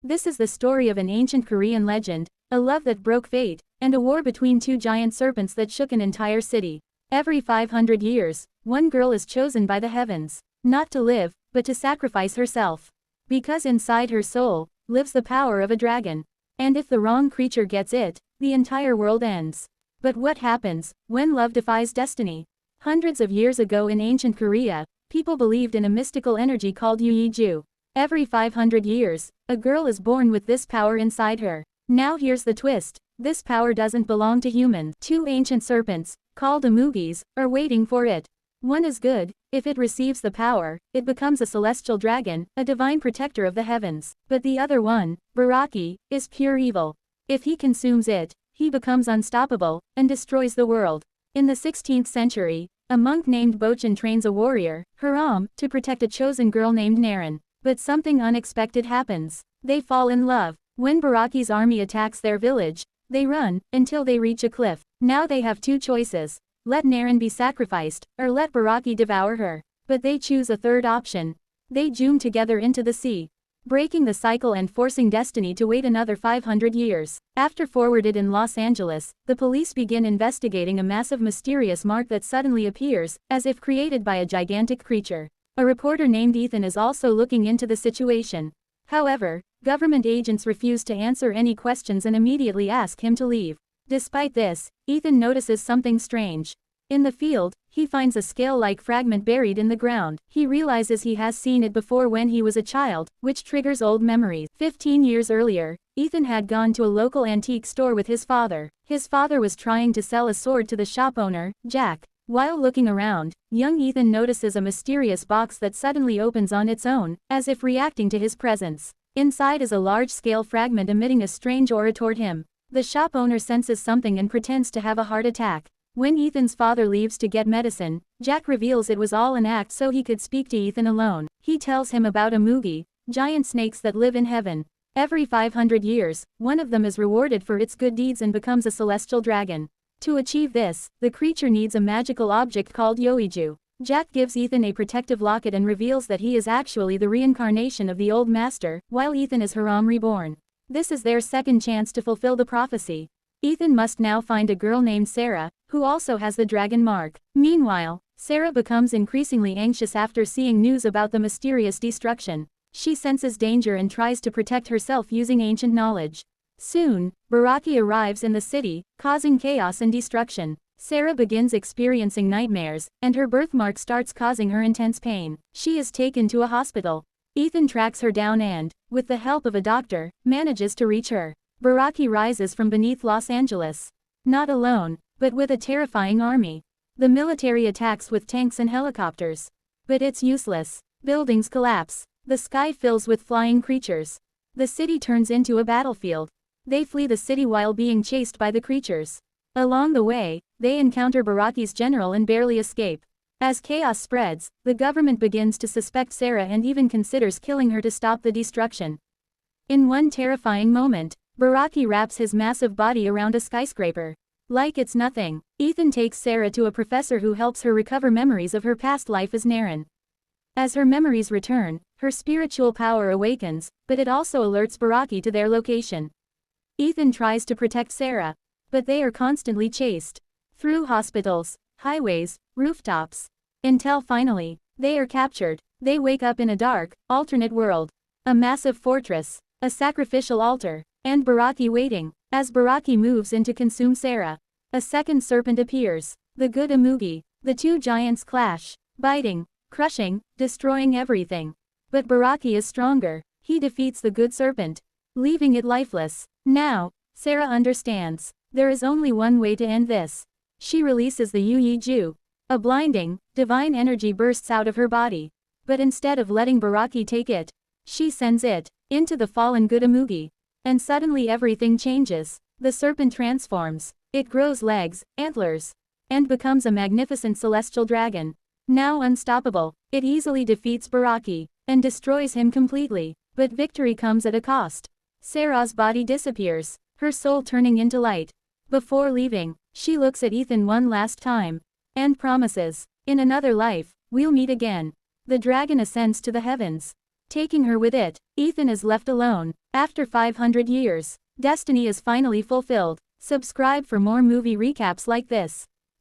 This is the story of an ancient Korean legend, a love that broke fate, and a war between two giant serpents that shook an entire city. Every 500 years, one girl is chosen by the heavens, not to live, but to sacrifice herself. Because inside her soul lives the power of a dragon. And if the wrong creature gets it, the entire world ends. But what happens when love defies destiny? Hundreds of years ago in ancient Korea, people believed in a mystical energy called Yuiju. Every 500 years, a girl is born with this power inside her. Now here's the twist. This power doesn't belong to humans. Two ancient serpents, called Amugis, are waiting for it. One is good. If it receives the power, it becomes a celestial dragon, a divine protector of the heavens. But the other one, Baraki, is pure evil. If he consumes it, he becomes unstoppable, and destroys the world. In the 16th century, a monk named Bochin trains a warrior, Haram, to protect a chosen girl named Naren. But something unexpected happens. They fall in love. When Baraki's army attacks their village, they run, until they reach a cliff. Now they have two choices. Let Naren be sacrificed, or let Baraki devour her. But they choose a third option. They doom together into the sea, breaking the cycle and forcing destiny to wait another 500 years. After forwarded in Los Angeles, the police begin investigating a massive mysterious mark that suddenly appears, as if created by a gigantic creature. A reporter named Ethan is also looking into the situation. However, government agents refuse to answer any questions and immediately ask him to leave. Despite this, Ethan notices something strange. In the field, he finds a scale-like fragment buried in the ground. He realizes he has seen it before when he was a child, which triggers old memories. 15 years earlier, Ethan had gone to a local antique store with his father. His father was trying to sell a sword to the shop owner, Jack. While looking around, young Ethan notices a mysterious box that suddenly opens on its own, as if reacting to his presence. Inside is a large-scale fragment emitting a strange aura toward him. The shop owner senses something and pretends to have a heart attack. When Ethan's father leaves to get medicine, Jack reveals it was all an act so he could speak to Ethan alone. He tells him about Amugi, giant snakes that live in heaven. Every 500 years, one of them is rewarded for its good deeds and becomes a celestial dragon. To achieve this, the creature needs a magical object called Yoiju. Jack gives Ethan a protective locket and reveals that he is actually the reincarnation of the old master, while Ethan is Haram reborn. This is their second chance to fulfill the prophecy. Ethan must now find a girl named Sarah, who also has the dragon mark. Meanwhile, Sarah becomes increasingly anxious after seeing news about the mysterious destruction. She senses danger and tries to protect herself using ancient knowledge. Soon, Baraki arrives in the city, causing chaos and destruction. Sarah begins experiencing nightmares, and her birthmark starts causing her intense pain. She is taken to a hospital. Ethan tracks her down and, with the help of a doctor, manages to reach her. Baraki rises from beneath Los Angeles. Not alone, but with a terrifying army. The military attacks with tanks and helicopters. But it's useless. Buildings collapse. The sky fills with flying creatures. The city turns into a battlefield. They flee the city while being chased by the creatures. Along the way, they encounter Baraki's general and barely escape. As chaos spreads, the government begins to suspect Sarah and even considers killing her to stop the destruction. In one terrifying moment, Baraki wraps his massive body around a skyscraper. Like it's nothing, Ethan takes Sarah to a professor who helps her recover memories of her past life as Naren. As her memories return, her spiritual power awakens, but it also alerts Baraki to their location. Ethan tries to protect Sarah, but they are constantly chased. Through hospitals, highways, rooftops. Until finally, they are captured. They wake up in a dark, alternate world. A massive fortress, a sacrificial altar, and Baraki waiting. As Baraki moves in to consume Sarah, a second serpent appears. The good Amugi. The two giants clash, biting, crushing, destroying everything. But Baraki is stronger. He defeats the good serpent, leaving it lifeless. Now, Sarah understands. There is only one way to end this. She releases the Yuiju. A blinding, divine energy bursts out of her body. But instead of letting Baraki take it, she sends it into the fallen good Amugi. And suddenly everything changes. The serpent transforms. It grows legs, antlers, and becomes a magnificent celestial dragon. Now unstoppable, it easily defeats Baraki, and destroys him completely. But victory comes at a cost. Sarah's body disappears, her soul turning into light. Before leaving, she looks at Ethan one last time, and promises, in another life, we'll meet again. The dragon ascends to the heavens. taking her with it. Ethan is left alone. After 500 years, destiny is finally fulfilled. Subscribe for more movie recaps like this.